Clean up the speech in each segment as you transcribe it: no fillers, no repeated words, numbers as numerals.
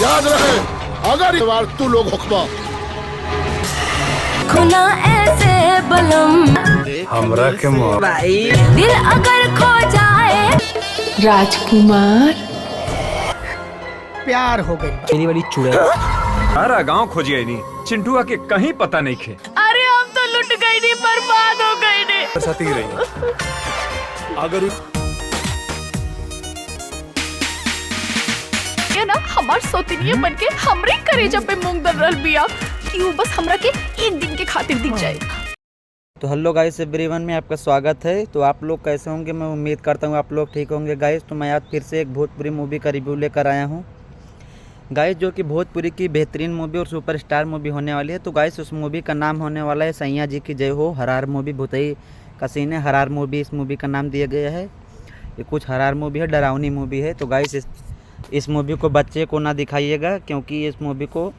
याद रहे अगर ये बार तू लोग हुक्मा खुला ऐसे बलम हमरा के दिल अगर खो जाए राजकुमार प्यार हो गई। मेरी वाली चुड़ैल सारा गांव खोजिए नहीं, चिंटुआ के कहीं पता नहीं खे। अरे हम तो लुट गई नहीं, बर्बाद हो गई नहीं। बरसाती ही रही। अगर ये ना हमार सोतिनिया बन के हमरे करेजा पे मूंग दल रहल बिया कि वो बस हमरा के एक दिन के खातिर दिख जाए। तो हेलो गाइस, एवरीवन में आपका स्वागत है। तो आप लोग कैसे होंगे? मैं उम्मीद करता हूँ आप लोग ठीक होंगे गाइस। तो मैं आज फिर से एक भोजपुरी मूवी का रिव्यू लेकर आया हूँ गाइस, जो कि भोजपुरी की बेहतरीन मूवी और सुपरस्टार मूवी होने वाली है। तो गाइस उस मूवी का नाम होने वाला है सैया जी की जय हो। हरार मूवी भूतई का सीन है। हरार मूवी इस मूवी का नाम दिया गया है। ये कुछ हरार मूवी है, डरावनी मूवी है। तो गाइस इस मूवी को बच्चे को ना दिखाइएगा, क्योंकि इस मूवी को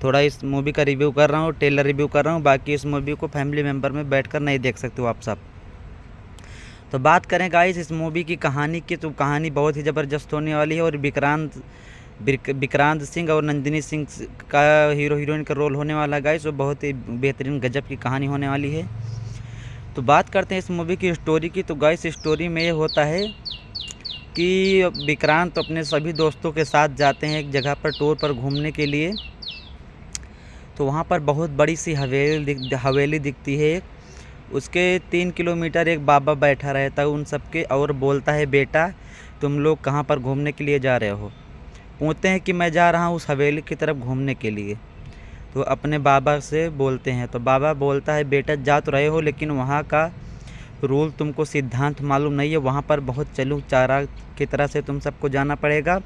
थोड़ा इस मूवी का रिव्यू कर रहा हूँ, ट्रेलर रिव्यू कर रहा हूँ। बाकी इस मूवी को फैमिली मेम्बर में बैठकर नहीं देख सकते हो आप सब। तो बात करें गाइस इस मूवी की कहानी की, तो कहानी बहुत ही ज़बरदस्त होने वाली है। और विक्रांत सिंह और नंदिनी सिंह का हीरो हीरोइन का रोल होने वाला है गाइस। वो बहुत ही बेहतरीन गजब की कहानी होने वाली है। तो बात करते हैं इस मूवी की स्टोरी की। तो गाइस स्टोरी में ये होता है कि विक्रांत अपने सभी दोस्तों के साथ जाते हैं एक जगह पर टूर पर घूमने के लिए। तो वहाँ पर बहुत बड़ी सी हवेली दिखती है। उसके 3 किलोमीटर एक बाबा बैठा रहता है उन सबके, और बोलता है बेटा तुम लोग कहाँ पर घूमने के लिए जा रहे हो? पूछते हैं कि मैं जा रहा हूँ उस हवेली की तरफ घूमने के लिए। तो अपने बाबा से बोलते हैं, तो बाबा बोलता है बेटा जा तो रहे हो, लेकिन वहाँ का रूल तुमको सिद्धांत मालूम नहीं है। वहाँ पर बहुत चलू चारा की तरह से तुम सबको जाना पड़ेगा,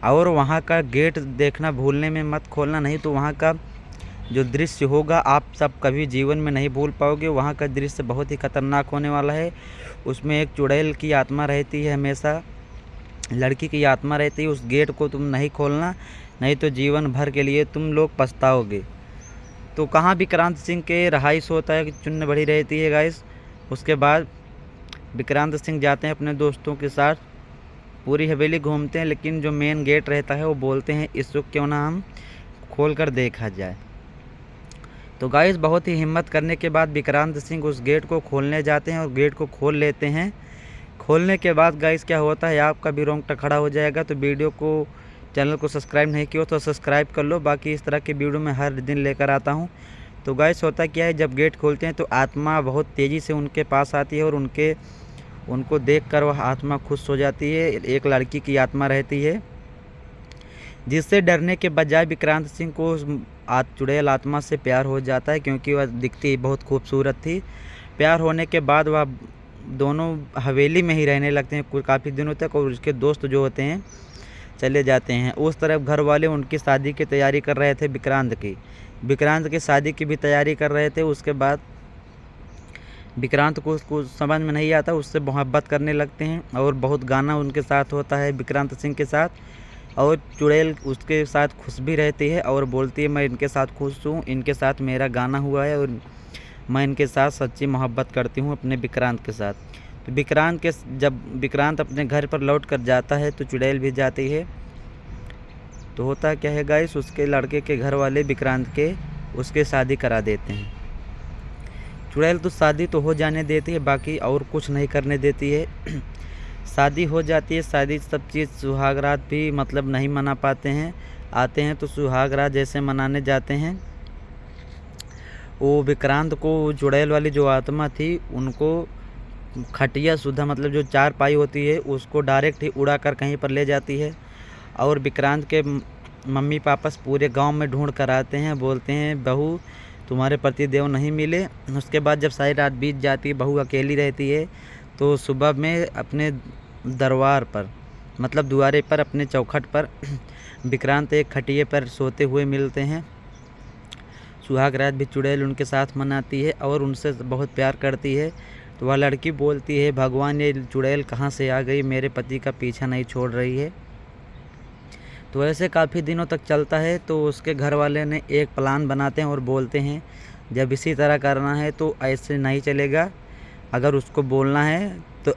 और वहाँ का गेट देखना भूलने में मत खोलना, नहीं तो वहाँ का जो दृश्य होगा आप सब कभी जीवन में नहीं भूल पाओगे। वहाँ का दृश्य बहुत ही खतरनाक होने वाला है। उसमें एक चुड़ैल की आत्मा रहती है, हमेशा लड़की की आत्मा रहती है। उस गेट को तुम नहीं खोलना, नहीं तो जीवन भर के लिए तुम लोग पछताओगे। तो कहाँ विक्रांत सिंह के रहाइश होता है कि चुन्न बढ़ी रहती है गाइस। उसके बाद विक्रांत सिंह जाते हैं अपने दोस्तों के साथ, पूरी हवेली घूमते हैं, लेकिन जो मेन गेट रहता है वो बोलते हैं इस वक्त क्यों ना हम खोल कर देखा जाए। तो गाइस बहुत ही हिम्मत करने के बाद विक्रांत सिंह उस गेट को खोलने जाते हैं और गेट को खोल लेते हैं। खोलने के बाद गाइस क्या होता है आपका भी रोंगटा खड़ा हो जाएगा। तो वीडियो को चैनल को सब्सक्राइब नहीं किया तो सब्सक्राइब कर लो। बाकी इस तरह की वीडियो मैं हर दिन लेकर आता हूँ। तो गाइस होता क्या है, जब गेट खोलते हैं तो आत्मा बहुत तेज़ी से उनके पास आती है, और उनको देखकर वह आत्मा खुश हो जाती है। एक लड़की की आत्मा रहती है, जिससे डरने के बजाय विक्रांत सिंह को चुड़ैल आत्मा से प्यार हो जाता है, क्योंकि वह दिखती बहुत खूबसूरत थी। प्यार होने के बाद वह दोनों हवेली में ही रहने लगते हैं काफ़ी दिनों तक, और उसके दोस्त जो होते हैं चले जाते हैं। उस तरफ घर वाले उनकी शादी की तैयारी कर रहे थे, विक्रांत की शादी की भी तैयारी कर रहे थे। उसके बाद विक्रांत को उसको समझ में नहीं आता, उससे मोहब्बत करने लगते हैं, और बहुत गाना उनके साथ होता है विक्रांत सिंह के साथ। और चुड़ैल उसके साथ खुश भी रहती है और बोलती है मैं इनके साथ खुश हूँ, इनके साथ मेरा गाना हुआ है, और मैं इनके साथ सच्ची मोहब्बत करती हूँ अपने विक्रांत के साथ। तो जब विक्रांत अपने घर पर लौट कर जाता है तो चुड़ैल भी जाती है। तो होता क्या है गाइस, उसके लड़के के घर वाले विक्रांत के उसके शादी करा देते हैं। चुड़ैल तो शादी तो हो जाने देती है, बाकी और कुछ नहीं करने देती है। शादी हो जाती है, शादी सब चीज़ सुहागरात भी मतलब नहीं मना पाते हैं। आते हैं तो सुहागरात जैसे मनाने जाते हैं। वो विक्रांत को चुड़ैल वाली जो आत्मा थी उनको खटिया सुधा मतलब जो चारपाई होती है उसको डायरेक्ट ही उड़ा कर कहीं पर ले जाती है। और विक्रांत के मम्मी पापा पूरे गांव में ढूंढ कर आते हैं, बोलते हैं बहू तुम्हारे पतिदेव नहीं मिले। उसके बाद जब सारी रात बीत जाती है, बहू अकेली रहती है, तो सुबह में अपने दरबार पर मतलब दुआरे पर अपने चौखट पर विक्रांत एक खटिए पर सोते हुए मिलते हैं। सुहाग रात भी चुड़ैल उनके साथ मनाती है और उनसे बहुत प्यार करती है। तो वह लड़की बोलती है भगवान ये चुड़ैल कहाँ से आ गई, मेरे पति का पीछा नहीं छोड़ रही है। तो ऐसे काफ़ी दिनों तक चलता है। तो उसके घर वाले ने एक प्लान बनाते हैं और बोलते हैं जब इसी तरह करना है तो ऐसे नहीं चलेगा, अगर उसको बोलना है तो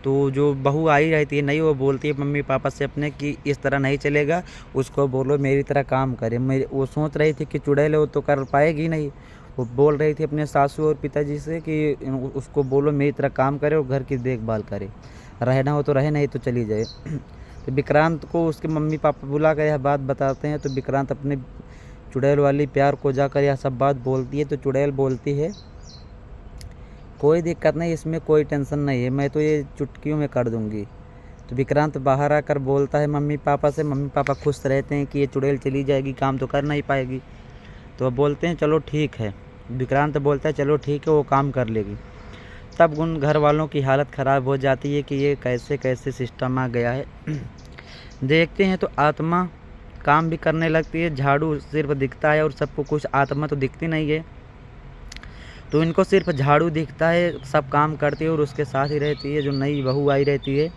तो जो बहू आई रहती है नहीं, वो बोलती है मम्मी पापा से अपने कि इस तरह नहीं चलेगा, उसको बोलो मेरी तरह काम करे। वो सोच रही थी कि चुड़ैल है वो तो कर पाएगी नहीं। वो बोल रही थी अपने सासू और पिताजी से कि उसको बोलो मेरी तरह काम करे और घर की देखभाल करे, रहना हो तो रहे नहीं तो चली जाए। तो विक्रांत को उसके मम्मी पापा बुला कर यह बात बताते हैं। तो विक्रांत अपने चुड़ैल वाली प्यार को जाकर यह सब बात बोलती है। तो चुड़ैल बोलती है कोई दिक्कत नहीं, इसमें कोई टेंशन नहीं है, मैं तो ये चुटकियों में कर दूंगी। तो विक्रांत बाहर आकर बोलता है मम्मी पापा से। मम्मी पापा खुश रहते हैं कि ये चुड़ैल चली जाएगी, काम तो कर नहीं पाएगी। तो अब बोलते हैं चलो ठीक है। विक्रांत बोलता है चलो ठीक है, वो काम कर लेगी। तब उन घर वालों की हालत ख़राब हो जाती है कि ये कैसे कैसे सिस्टम आ गया है। देखते हैं तो आत्मा काम भी करने लगती है, झाड़ू सिर्फ दिखता है और सबको कुछ, आत्मा तो दिखती नहीं है। तो इनको सिर्फ झाड़ू दिखता है, सब काम करती है और उसके साथ ही रहती है। जो नई बहू आई रहती है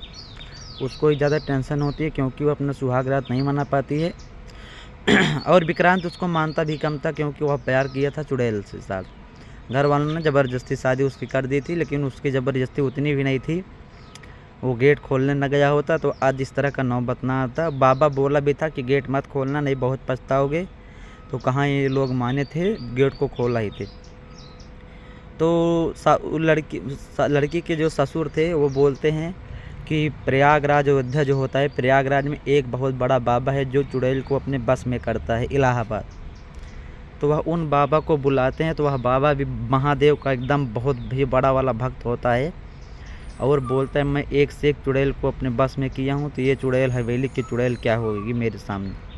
उसको ही ज़्यादा टेंशन होती है क्योंकि वो अपना सुहाग रात नहीं मना पाती है। और विक्रांत उसको मानता भी कम था क्योंकि वह प्यार किया था चुड़ैल से साथ। घर वालों ने ज़बरदस्ती शादी उसकी कर दी थी, लेकिन उसकी ज़बरदस्ती उतनी भी नहीं थी। वो गेट खोलने न गया होता तो आज इस तरह का नौबत ना आता। बाबा बोला भी था कि गेट मत खोलना, नहीं बहुत पछताओगे। तो कहाँ ये लोग माने थे, गेट को खोला ही थे। तो लड़की के जो ससुर थे वो बोलते हैं कि प्रयागराज अयोध्या जो होता है, प्रयागराज में एक बहुत बड़ा बाबा है जो चुड़ैल को अपने बस में करता है, इलाहाबाद। तो वह उन बाबा को बुलाते हैं। तो वह बाबा भी महादेव का एकदम बहुत भी बड़ा वाला भक्त होता है और बोलता है मैं एक से एक चुड़ैल को अपने बस में किया हूँ, तो ये चुड़ैल हवेली की चुड़ैल क्या होगी मेरे सामने।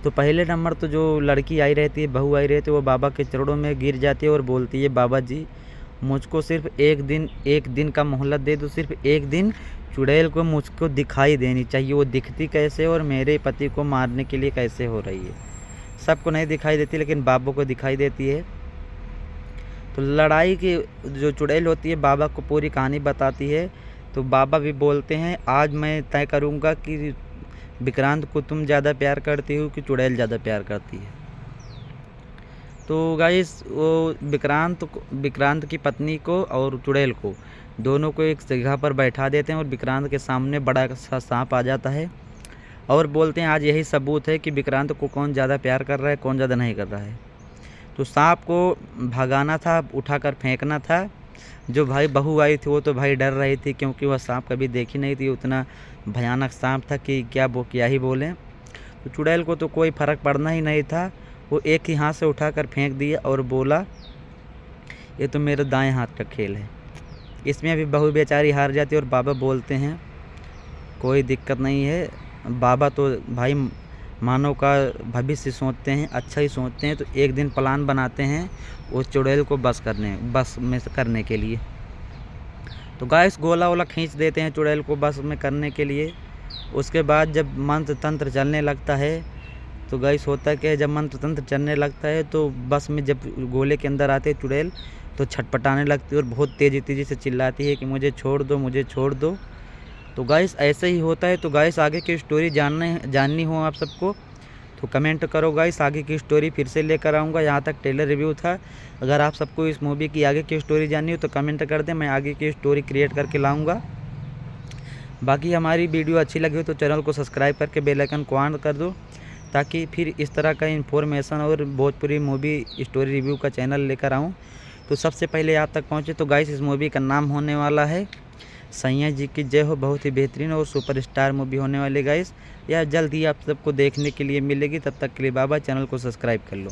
तो पहले नंबर तो जो लड़की आई रहती है, बहू आई रहती है, वो बाबा के चरणों में गिर जाती है और बोलती है बाबा जी मुझको सिर्फ एक दिन का मोहलत दे दो, सिर्फ एक दिन चुड़ैल को मुझको दिखाई देनी चाहिए। वो दिखती कैसे और मेरे पति को मारने के लिए कैसे हो रही है। सबको नहीं दिखाई देती लेकिन बाबा को दिखाई देती है। तो लड़ाई की जो चुड़ैल होती है बाबा को पूरी कहानी बताती है। तो बाबा भी बोलते हैं आज मैं तय करूँगा कि विक्रांत को तुम ज़्यादा प्यार करती हो कि चुड़ैल ज़्यादा प्यार करती है। तो गाइस वो विक्रांत की पत्नी को और चुड़ैल को दोनों को एक जगह पर बैठा देते हैं और विक्रांत के सामने बड़ा सा सांप आ जाता है और बोलते हैं आज यही सबूत है कि विक्रांत को कौन ज़्यादा प्यार कर रहा है, कौन ज़्यादा नहीं कर रहा है। तो सांप को भगाना था, उठाकर फेंकना था। जो भाई बहू आई थी वो तो भाई डर रही थी क्योंकि वह सांप कभी देखी नहीं थी, उतना भयानक सांप था कि क्या ही बोलें। तो चुड़ैल को तो कोई फ़र्क पड़ना ही नहीं था, वो एक ही हाथ से उठाकर फेंक दिया और बोला ये तो मेरे दाएं हाथ का खेल है। इसमें अभी बहू बेचारी हार जाती है और बाबा बोलते हैं कोई दिक्कत नहीं है। बाबा तो भाई मानव का भविष्य सोचते हैं, अच्छा ही सोचते हैं। तो एक दिन प्लान बनाते हैं उस चुड़ैल को बस में करने के लिए। तो गाइस गोला वोला खींच देते हैं चुड़ैल को बस में करने के लिए। उसके बाद जब मंत्र तंत्र चलने लगता है तो गाइस होता है कि जब मंत्र तंत्र चलने लगता है तो बस में जब गोले के अंदर आते चुड़ैल तो छटपटाने लगती है और बहुत तेज़ी से चिल्लाती है कि मुझे छोड़ दो, मुझे छोड़ दो। तो गाइस ऐसे ही होता है। तो गाइस आगे की स्टोरी जाननी हो आप सबको तो कमेंट करो गाइस, आगे की स्टोरी फिर से लेकर आऊँगा। यहाँ तक ट्रेलर रिव्यू था। अगर आप सबको इस मूवी की आगे की स्टोरी जाननी हो तो कमेंट कर दें, मैं आगे की स्टोरी क्रिएट करके लाऊँगा। बाकी हमारी वीडियो अच्छी लगी हो तो चैनल को सब्सक्राइब करके बेल आइकन को ऑन कर दो ताकि फिर इस तरह का इन्फॉर्मेशन और भोजपुरी मूवी स्टोरी रिव्यू का चैनल लेकर आऊँ तो सबसे पहले आप तक पहुँचे। तो गाइस इस मूवी का नाम होने वाला है सैया जी की जय हो। बहुत ही बेहतरीन और सुपरस्टार मूवी होने वाली गाइस, यह जल्द ही आप सबको देखने के लिए मिलेगी। तब तक के लिए बाबा, चैनल को सब्सक्राइब कर लो।